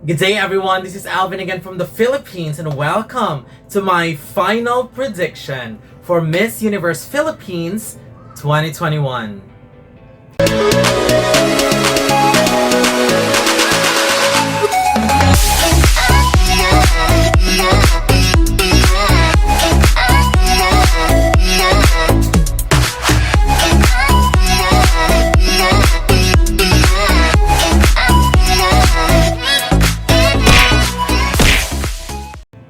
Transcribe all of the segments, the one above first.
Good day everyone, this is Alvin again from the Philippines and welcome to my final prediction for Miss Universe Philippines 2021.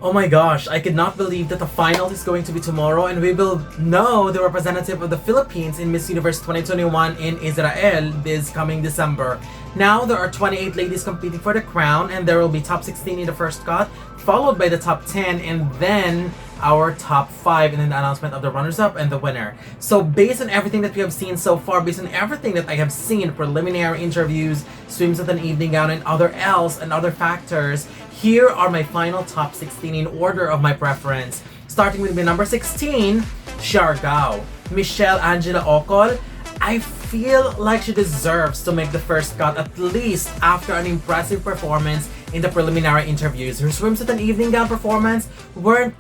Oh my gosh, I could not believe that the final is going to be tomorrow and we will know the representative of the Philippines in Miss Universe 2021 in Israel this coming December. Now there are 28 ladies competing for the crown and there will be top 16 in the first cut, followed by the top 10 and then our top 5 and then the announcement of the runners-up and the winner. So based on everything that we have seen so far, based on everything that I have seen, preliminary interviews, swimsuit and evening gown and other factors, here are my final top 16 in order of my preference. Starting with my number 16, Siargao. Michelle Angela Okol. I feel like she deserves to make the first cut at least after an impressive performance in the preliminary interviews. Her swimsuit and evening gown performance weren't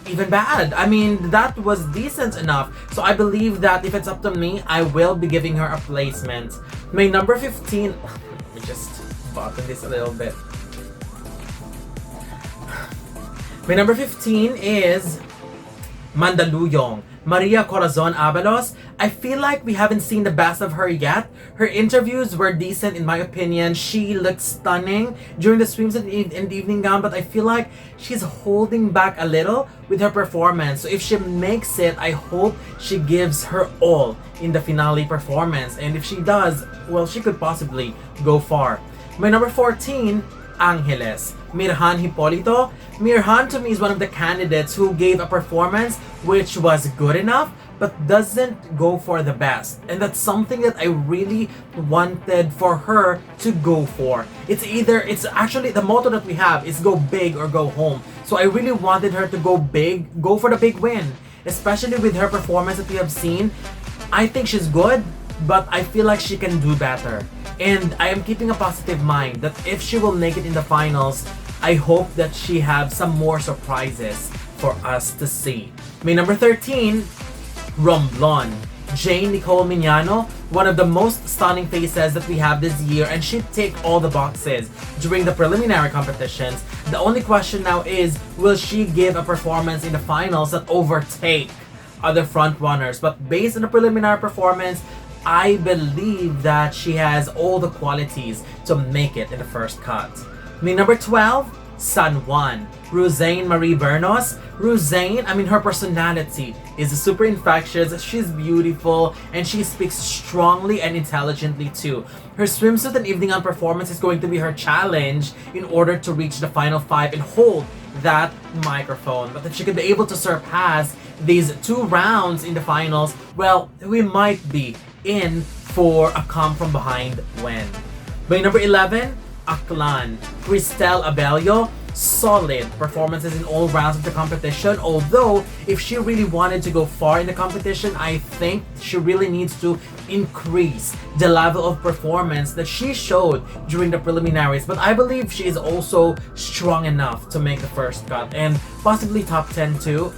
even bad. I mean, that was decent enough. So I believe that if it's up to me, I will be giving her a placement. My number 15, let me just button this a little bit. My number 15 is Mandaluyong. Maria Corazon Avalos. I feel like we haven't seen the best of her yet. Her interviews were decent in my opinion. She looked stunning during the swimsuit and evening gown, but I feel like she's holding back a little with her performance. So if she makes it, I hope she gives her all in the finale performance. And if she does, well, she could possibly go far. My number 14, Angeles. Midhan Hippolyto. Midhan to me is one of the candidates who gave a performance which was good enough but doesn't go for the best. And that's something that I really wanted for her to go for. It's actually the motto that we have is go big or go home. So I really wanted her to go big, go for the big win. Especially with her performance that we have seen. I think she's good, but I feel like she can do better. And I am keeping a positive mind that if she will make it in the finals, I hope that she have some more surprises for us to see. My number 13, Romblon. Nicole Mignano, one of the most stunning faces that we have this year, and she ticked all the boxes during the preliminary competitions. The only question now is, will she give a performance in the finals that overtake other front runners? But based on the preliminary performance, I believe that she has all the qualities to make it in the first cut. My number 12, San Juan. Roseanne Marie Vernos. Roseanne, I mean, her personality is super infectious. She's beautiful and she speaks strongly and intelligently too. Her swimsuit and evening gown performance is going to be her challenge in order to reach the final 5 and hold that microphone. But if she could be able to surpass these 2 rounds in the finals, well, we might be in for a come from behind win. By number 11, Aklan. Christel Abello. Solid performances in all rounds of the competition, although if she really wanted to go far in the competition, I think she really needs to increase the level of performance that she showed during the preliminaries. But I believe she is also strong enough to make the first cut and possibly top 10 too,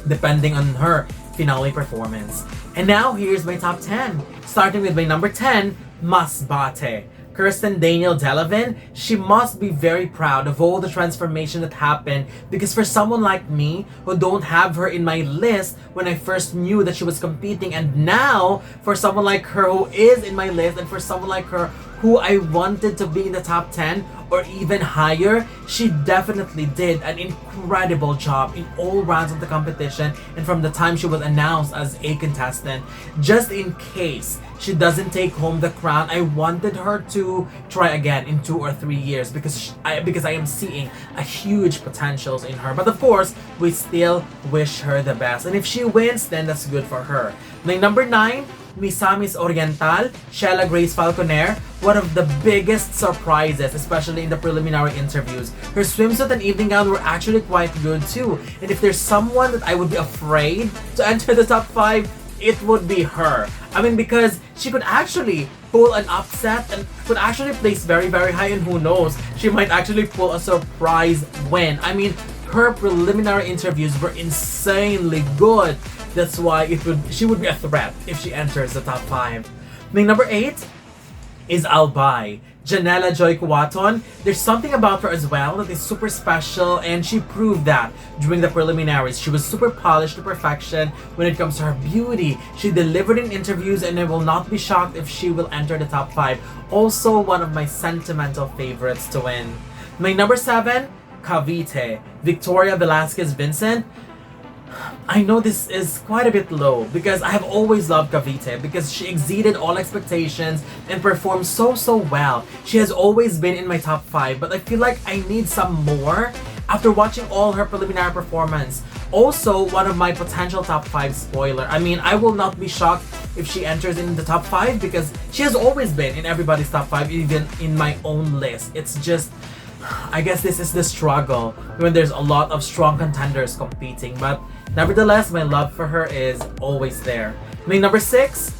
depending on her finale performance. And now here's my top 10, starting with my number 10, Masbate. Kirsten Delavan. She must be very proud of all the transformation that happened, because for someone like me who don't have her in my list when I first knew that she was competing, and now for someone like her who is in my list, and for someone like her who I wanted to be in the top 10 or even higher, she definitely did an incredible job in all rounds of the competition and from the time she was announced as a contestant. Just in case she doesn't take home the crown, I wanted her to try again in 2 or 3 years because I am seeing a huge potentials in her. But of course, we still wish her the best. And if she wins, then that's good for her. My number 9, Misamis Oriental, Shella Falconer, one of the biggest surprises, especially in the preliminary interviews. Her swimsuit and evening gown were actually quite good too. And if there's someone that I would be afraid to enter the top 5, it would be her. I mean, because she could actually pull an upset and could actually place very, very high, and who knows, she might actually pull a surprise win. I mean, her preliminary interviews were insanely good. That's why she would be a threat if she enters the top 5. Number 8 is Albay. Janella Joy Cowaton. There's something about her as well that is super special, and she proved that during the preliminaries. She was super polished to perfection when it comes to her beauty. She delivered in interviews, and I will not be shocked if she will enter the top 5. Also, one of my sentimental favorites to win. My number 7, Cavita. Victoria Velasquez Vincent. I know this is quite a bit low because I have always loved Cavita because she exceeded all expectations and performed so well. She has always been in my top 5, but I feel like I need some more after watching all her preliminary performance. Also, one of my potential top 5 spoiler. I mean, I will not be shocked if she enters in the top 5 because she has always been in everybody's top 5, even in my own list. It's just, I guess this is the struggle when there's a lot of strong contenders competing, but nevertheless, my love for her is always there. My number 6,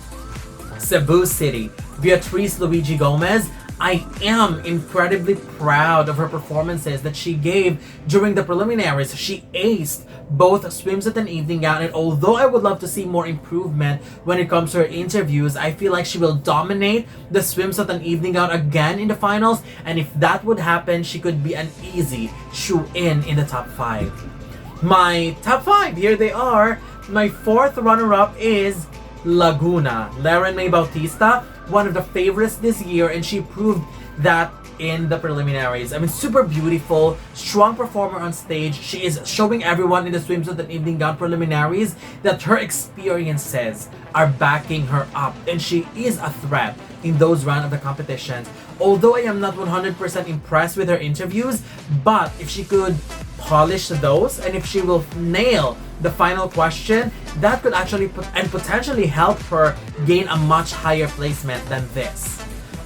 Cebu City. Beatrice Luigi Gomez. I am incredibly proud of her performances that she gave during the preliminaries. She aced both swimsuit and evening gown, and although I would love to see more improvement when it comes to her interviews, I feel like she will dominate the swimsuit and evening gown again in the finals, and if that would happen, she could be an easy shoe-in in the top 5. My top 5, here they are. My 4th runner-up is Laguna. Lauren May Bautista, one of the favorites this year, and she proved that in the preliminaries. I mean, super beautiful, strong performer on stage. She is showing everyone in the swimsuit and evening gown preliminaries that her experiences are backing her up, and she is a threat in those round of the competitions. Although I am not 100% impressed with her interviews, but if she could polish those and if she will nail the final question, that could actually potentially help her gain a much higher placement than this.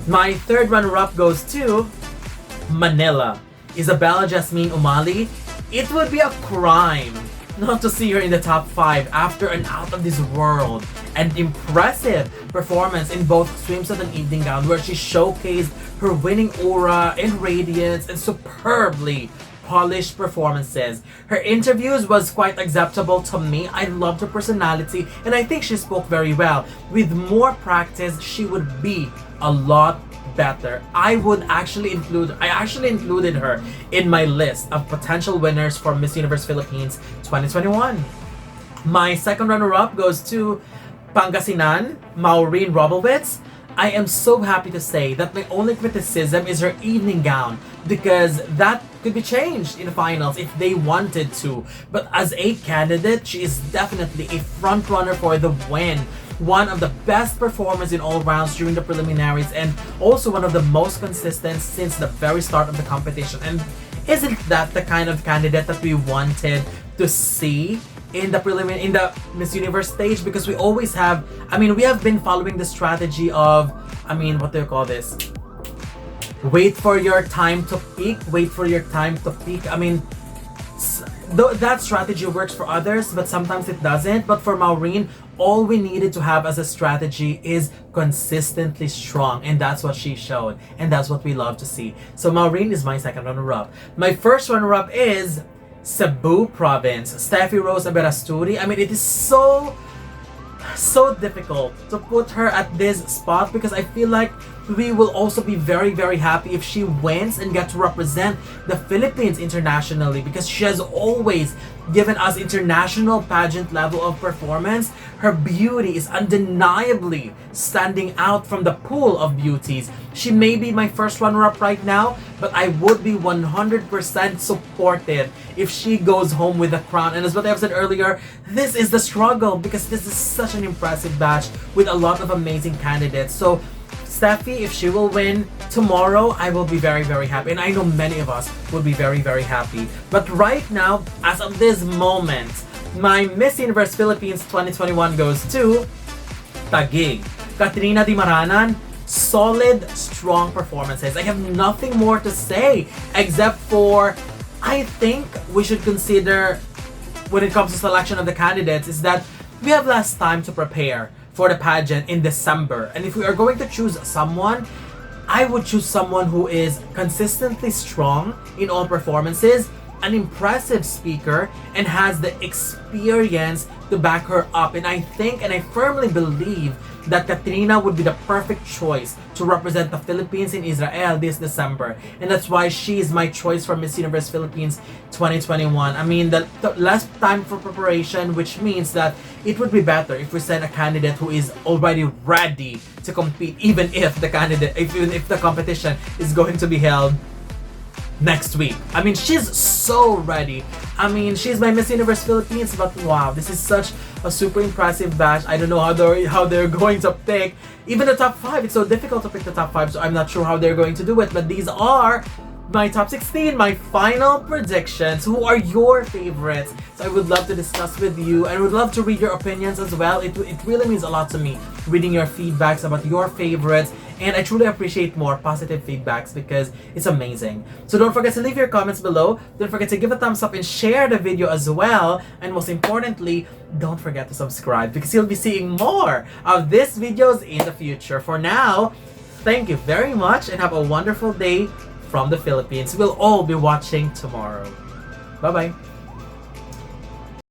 My 3rd runner-up goes to Manila. Isabella Jasmine Umali. It would be a crime not to see her in the top 5 after an out of this world and impressive performance in both swimsuit and evening gown, where she showcased her winning aura and radiance and superbly polished performances. Her interviews was quite acceptable to me. I loved her personality, and I think she spoke very well. With more practice, she would be a lot better. I actually included her in my list of potential winners for Miss Universe Philippines 2021. My 2nd runner-up goes to Pangasinan, Maureen Roberts. I am so happy to say that my only criticism is her evening gown, because that could be changed in the finals if they wanted to. But as a candidate, she is definitely a front runner for the win. One of the best performers in all rounds during the preliminaries, and also one of the most consistent since the very start of the competition. And isn't that the kind of candidate that we wanted to see in the Miss Universe stage? Because we always have, we have been following the strategy of, what do you call this? Wait for your time to peak. Wait for your time to peak. That strategy works for others, but sometimes it doesn't. But for Maureen, all we needed to have as a strategy is consistently strong, and that's what she showed, and that's what we love to see. So Maureen is my 2nd runner-up. My 1st runner-up is Cebu Province, Steffi Rose Aberasturi. It is so difficult to put her at this spot because I feel like we will also be very happy if she wins and get to represent the Philippines internationally, because she has always given us international pageant level of performance. Her beauty is undeniably standing out from the pool of beauties. She may be my 1st runner-up right now, but I would be 100% supportive if she goes home with the crown. And as what I've said earlier, this is the struggle because this is such an impressive batch with a lot of amazing candidates. So Steffi, if she will win tomorrow, I will be very happy. And I know many of us will be very happy. But right now, as of this moment, my Miss Universe Philippines 2021 goes to Taguig. Katrina Di Maranan. Solid, strong performances. I have nothing more to say except for, I think we should consider when it comes to selection of the candidates is that we have less time to prepare for the pageant in December. And if we are going to choose someone, I would choose someone who is consistently strong in all performances, an impressive speaker, and has the experience to back her up. And I think and I firmly believe that Katrina would be the perfect choice to represent the Philippines in Israel this December. And that's why she is my choice for Miss Universe Philippines 2021. I mean, the less time for preparation, which means that it would be better if we send a candidate who is already ready to compete, even if the competition is going to be held next week. I mean, she's so ready. I mean, she's my Miss Universe Philippines, but wow, this is such a super impressive batch. I don't know how they're going to pick even the top 5. It's so difficult to pick the top 5, so I'm not sure how they're going to do it. But these are my top 16, my final predictions. Who are your favorites? So I would love to discuss with you, and would love to read your opinions as well. It really means a lot to me, reading your feedbacks about your favorites. And I truly appreciate more positive feedbacks because it's amazing. So don't forget to leave your comments below. Don't forget to give a thumbs up and share the video as well. And most importantly, don't forget to subscribe because you'll be seeing more of these videos in the future. For now, thank you very much and have a wonderful day from the Philippines. We'll all be watching tomorrow. Bye-bye.